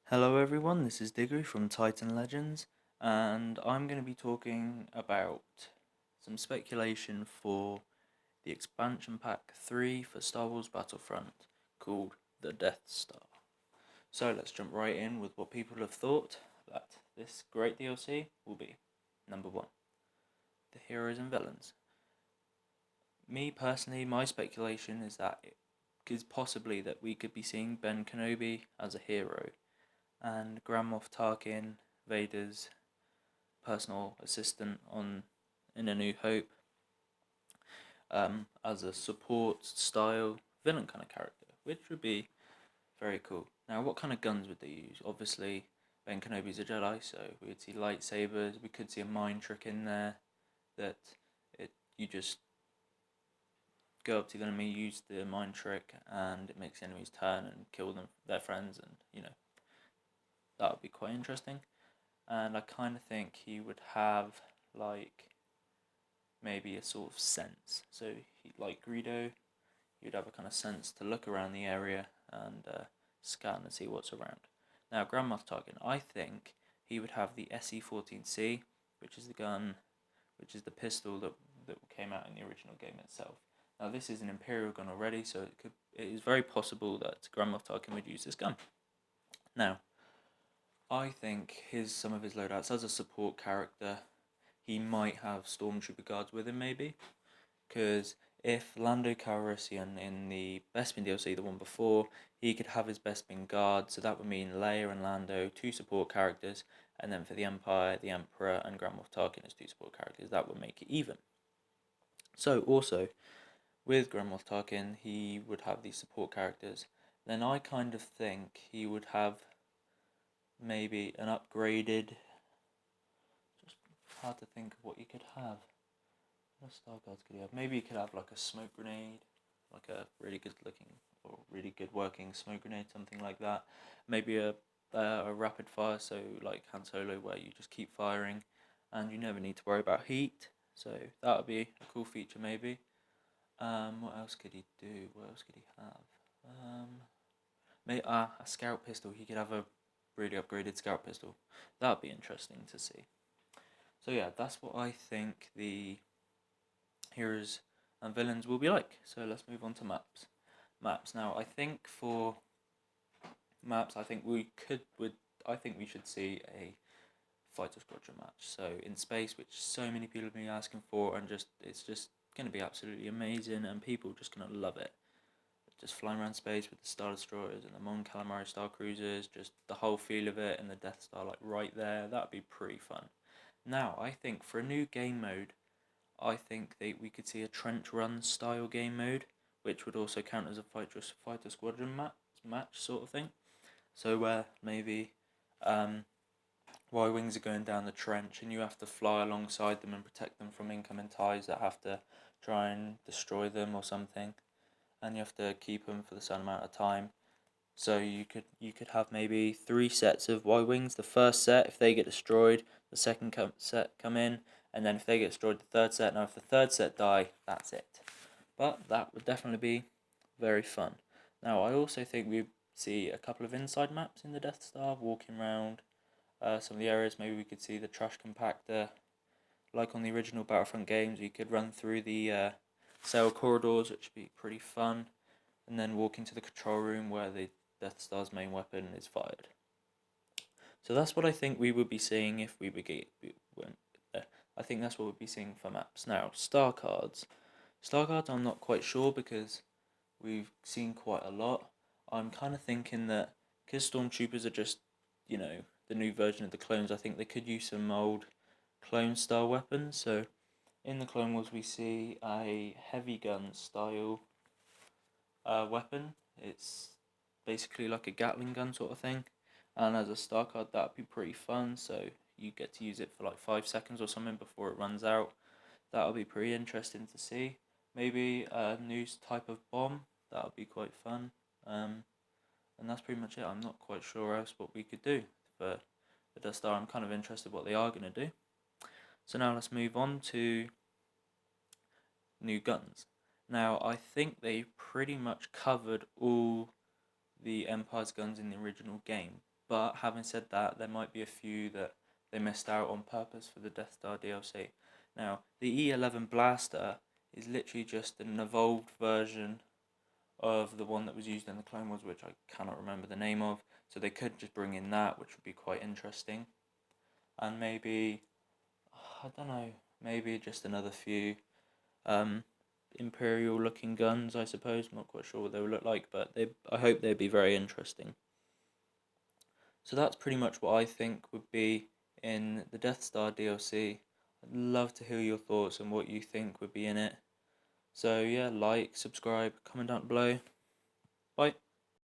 Hello everyone, this is Diggory from Titan Legends, and I'm going to be talking about some speculation for the expansion pack 3 for Star Wars Battlefront called the Death Star. So let's jump right in with what people have thought that this great DLC will be. Number 1, the heroes and villains. Me personally, my speculation is that it is possibly that we could be seeing Ben Kenobi as a hero and Grand Moff Tarkin, Vader's personal assistant on in A New Hope, as a support style villain kind of character, which would be very cool. Now, what kind of guns would they use? Obviously, Ben Kenobi's a Jedi, so we would see lightsabers. We could see a mind trick in there that you just go up to the enemy, use the mind trick, and it makes the enemies turn and kill their friends, and that would be quite interesting. And I kind of think he would have like maybe a sort of sense. So like Greedo, you'd have a kind of sense to look around the area and scan and see what's around. Now, Grand Moff Tarkin, I think he would have the SE-14C, which is the gun, which is the pistol that came out in the original game itself. Now, this is an Imperial gun already, so it is very possible that Grand Moff Tarkin would use this gun. Now, I think some of his loadouts as a support character, he might have Stormtrooper guards with him, maybe. Because if Lando Calrissian in the Bespin DLC, the one before, he could have his Bespin guard, so that would mean Leia and Lando, two support characters, and then for the Empire, the Emperor and Grand Moff Tarkin as two support characters. That would make it even. So also, with Grand Moff Tarkin, he would have these support characters. Then I kind of think he would have maybe an upgraded. Just hard to think of what you could have. What Star Guards could he have? Maybe he could have like a smoke grenade, like a really good looking or really good working smoke grenade, something like that. Maybe a rapid fire, so like Han Solo, where you just keep firing, and you never need to worry about heat. So that would be a cool feature, maybe. What else could he do? What else could he have? Maybe a scout pistol. He could have a really upgraded scout pistol. That would be interesting to see. So yeah, that's what I think the heroes and villains will be like. So let's move on to maps. Maps. Now, I think for maps, I think we should see a fighter squadron match. So in space, which so many people have been asking for, and it's just going to be absolutely amazing, and people are just going to love it. Just flying around space with the Star Destroyers and the Mon Calamari Star Cruisers, just the whole feel of it, and the Death Star like right there. That'd be pretty fun. Now, I think for a new game mode, I think we could see a trench run style game mode, which would also count as a fighter squadron match sort of thing. So where maybe Y-wings are going down the trench and you have to fly alongside them and protect them from incoming TIEs that have to try and destroy them or something, and you have to keep them for the certain amount of time. So you could have maybe 3 sets of Y-wings. The first set, if they get destroyed, the second set come in, and then if they get destroyed, the third set. Now, if the third set die, that's it. But that would definitely be very fun. Now, I also think we see a couple of inside maps in the Death Star, walking around some of the areas. Maybe we could see the trash compactor, like on the original Battlefront games. You could run through the cell corridors, which would be pretty fun, and then walk into the control room where the Death Star's main weapon is fired. So that's what I think we would be seeing if we begin. I think that's what we'd be seeing for maps. Now, star cards. Star cards, I'm not quite sure because we've seen quite a lot. I'm kind of thinking that because Stormtroopers are just, the new version of the clones, I think they could use some old clone style weapons. So in the Clone Wars, we see a heavy gun style weapon. It's basically like a Gatling gun sort of thing, and as a star card, that'd be pretty fun. So you get to use it for like 5 seconds or something before it runs out. That'll be pretty interesting to see. Maybe a new type of bomb. That'll be quite fun. And that's pretty much it. I'm not quite sure else what we could do for the Death Star. I'm kind of interested what they are going to do. So now let's move on to new guns. Now, I think they pretty much covered all the Empire's guns in the original game, But having said that, there might be a few that they missed out on purpose for the Death Star DLC. Now, the E11 blaster is literally just an evolved version of the one that was used in the Clone Wars, which I cannot remember the name of. So they could just bring in that, which would be quite interesting. And maybe, I don't know, maybe just another few Imperial looking guns, I suppose. I'm not quite sure what they would look like, but I hope they'd be very interesting. So that's pretty much what I think would be in the Death Star DLC. I'd love to hear your thoughts on what you think would be in it. So yeah, like, subscribe, comment down below. Bye.